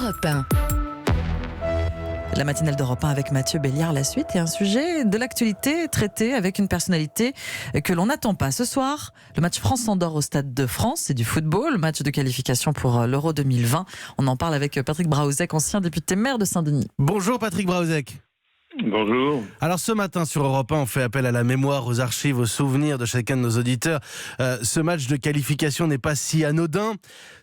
Europe 1. La matinale d'Europe 1 avec Mathieu Béliard, la suite et un sujet de l'actualité traité avec une personnalité que l'on n'attend pas. Ce soir, le match France-Andorre au Stade de France, c'est du football, match de qualification pour l'Euro 2020. On en parle avec Patrick Braouzek, ancien député maire de Saint-Denis. Bonjour Patrick Braouzek. Bonjour. Alors ce matin sur Europe 1, on fait appel à la mémoire, aux archives, aux souvenirs de chacun de nos auditeurs. Ce match de qualification n'est pas si anodin.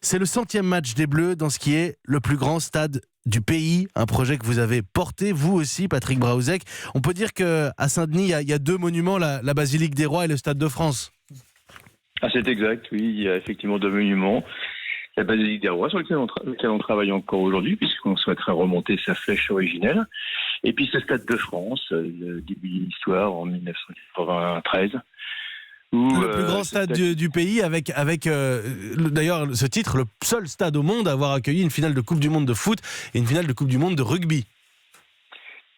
C'est le 100e match des Bleus dans ce qui est le plus grand stade du pays, un projet que vous avez porté, vous aussi, Patrick Braouzek. On peut dire qu'à Saint-Denis, il y a deux monuments, la Basilique des Rois et le Stade de France. Ah, c'est exact, oui, il y a effectivement deux monuments. La Basilique des Rois, sur lequel on travaille encore aujourd'hui, puisqu'on souhaiterait remonter sa flèche originelle. Et puis ce Stade de France, le début de l'histoire en 1993. Le plus grand stade du pays, avec d'ailleurs ce titre, le seul stade au monde à avoir accueilli une finale de Coupe du Monde de foot et une finale de Coupe du Monde de rugby.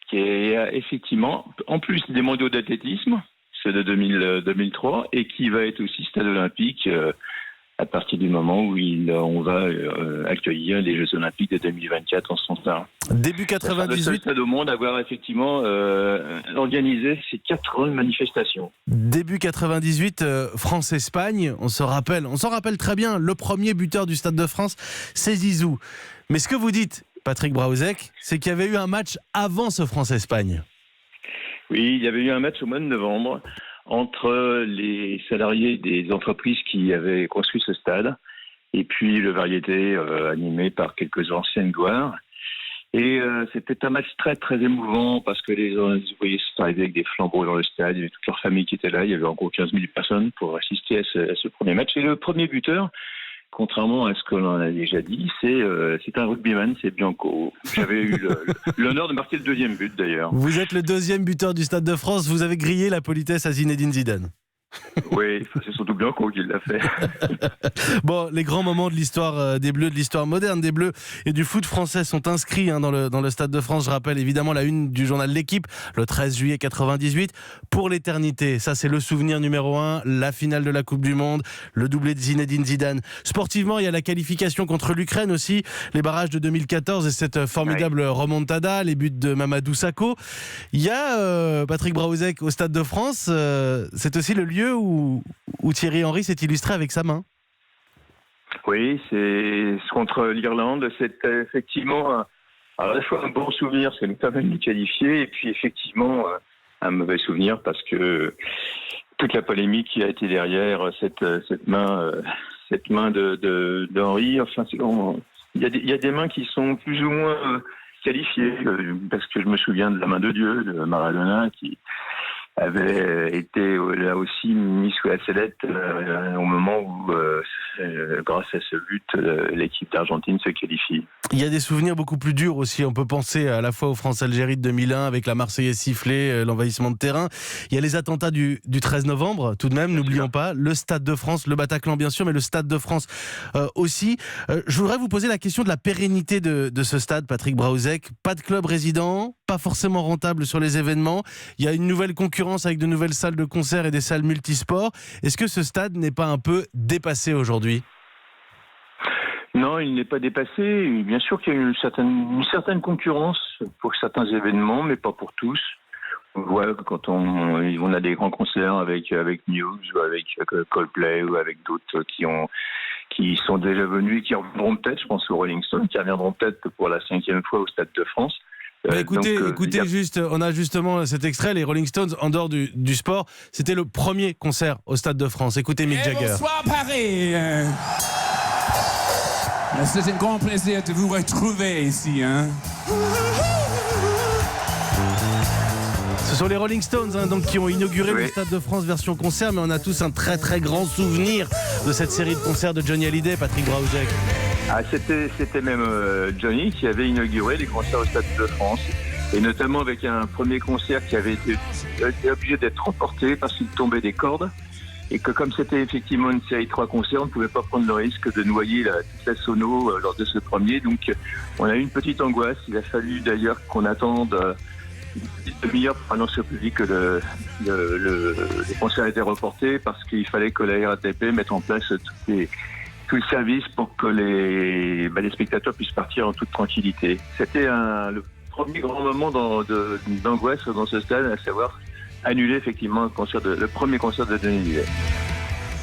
Qui est effectivement, en plus des mondiaux d'athlétisme, ceux de 2003, et qui va être aussi stade olympique à partir du moment où on va accueillir les Jeux Olympiques de 2024 en son sein. Début 98. Le seul stade au monde à avoir effectivement organisé ces 4 manifestations. Début 98, France-Espagne, on s'en rappelle très bien, le premier buteur du Stade de France, c'est Zizou. Mais ce que vous dites, Patrick Braouzek, c'est qu'il y avait eu un match avant ce France-Espagne. Oui, il y avait eu un match au mois de novembre entre les salariés des entreprises qui avaient construit ce stade et puis le Variété animé par quelques anciennes gloires. Et c'était un match très très émouvant parce que les ouvriers sont arrivés avec des flambeaux dans le stade, il y avait toute leur famille qui était là, il y avait encore 15 000 personnes pour assister à ce premier match. Et le premier buteur, contrairement à ce que l'on a déjà dit, c'est un rugbyman, c'est Bianco. J'avais eu l'honneur de marquer le deuxième but d'ailleurs. Vous êtes le deuxième buteur du Stade de France, vous avez grillé la politesse à Zinedine Zidane. Oui, c'est surtout Bianco qui l'a fait. Bon, les grands moments de l'histoire des Bleus, de l'histoire moderne des Bleus et du foot français sont inscrits dans le Stade de France. Je rappelle évidemment la une du journal L'Équipe, le 13 juillet 98. Pour l'éternité, ça c'est le souvenir numéro 1, la finale de la Coupe du Monde, le doublé de Zinedine Zidane. Sportivement, il y a la qualification contre l'Ukraine aussi, les barrages de 2014 et cette formidable remontada, les buts de Mamadou Sakho. Il y a Patrick Braouzek au Stade de France, c'est aussi le lieu où Thierry Henry s'est illustré avec sa main. Oui, c'est contre l'Irlande. C'était effectivement à la fois un bon souvenir, parce qu'elle nous permet de nous qualifier, et puis effectivement un mauvais souvenir, parce que toute la polémique qui a été derrière cette main de Henry. Enfin, il y a des mains qui sont plus ou moins qualifiées, parce que je me souviens de la main de Dieu, de Maradona, qui avait été là aussi mis sous la sellette au moment où, grâce à ce but, l'équipe d'Argentine se qualifie. Il y a des souvenirs beaucoup plus durs aussi. On peut penser à la fois au France-Algérie de 2001 avec la Marseillaise sifflée, l'envahissement de terrain. Il y a les attentats du 13 novembre, tout de même, n'oublions pas. Le Stade de France, le Bataclan bien sûr, mais le Stade de France aussi. Je voudrais vous poser la question de la pérennité de ce stade, Patrick Braouzek. Pas de club résident, pas forcément rentable sur les événements. Il y a une nouvelle concurrence avec de nouvelles salles de concert et des salles multisports. Est-ce que ce stade n'est pas un peu dépassé aujourd'hui ? Non, il n'est pas dépassé. Bien sûr qu'il y a une certaine concurrence pour certains événements, mais pas pour tous. On voit quand on a des grands concerts avec Muse ou avec Coldplay ou avec d'autres qui sont déjà venus et qui reviendront peut-être, je pense aux Rolling Stones, qui reviendront peut-être pour la 5e fois au Stade de France. Écoutez, juste, on a justement cet extrait, les Rolling Stones, en dehors du sport, c'était le premier concert au Stade de France. Écoutez Mick Jagger. Bonsoir Paris. C'est un grand plaisir de vous retrouver ici. Ce sont les Rolling Stones donc, qui ont inauguré le Stade de France version concert, mais on a tous un très très grand souvenir de cette série de concerts de Johnny Hallyday, Patrick Braouzek. Ah, c'était même Johnny qui avait inauguré les concerts au Stade de France, et notamment avec un premier concert qui avait été obligé d'être reporté parce qu'il tombait des cordes, et que comme c'était effectivement une série de 3 concerts, on ne pouvait pas prendre le risque de noyer toute la sono lors de ce premier, donc on a eu une petite angoisse. Il a fallu d'ailleurs qu'on attende une demi-heure pour annoncer au public que le concert était reporté, parce qu'il fallait que la RATP mette en place toutes tout le service pour que les spectateurs puissent partir en toute tranquillité. C'était le premier grand moment d'angoisse dans ce stade, à savoir annuler effectivement le premier concert de Johnny Hallyday.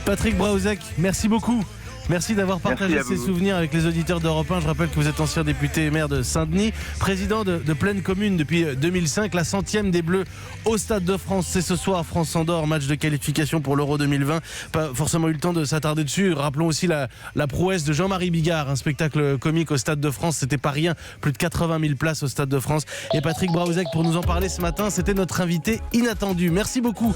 Patrick Braouzek, merci beaucoup. Merci d'avoir partagé ces souvenirs avec les auditeurs d'Europe 1. Je rappelle que vous êtes ancien député et maire de Saint-Denis, président de Plaine Commune depuis 2005. La 100e des Bleus au Stade de France, c'est ce soir, France-Andorre, match de qualification pour l'Euro 2020. Pas forcément eu le temps de s'attarder dessus. Rappelons aussi la prouesse de Jean-Marie Bigard, un spectacle comique au Stade de France. C'était pas rien, plus de 80 000 places au Stade de France. Et Patrick Braouzek pour nous en parler ce matin, c'était notre invité inattendu. Merci beaucoup.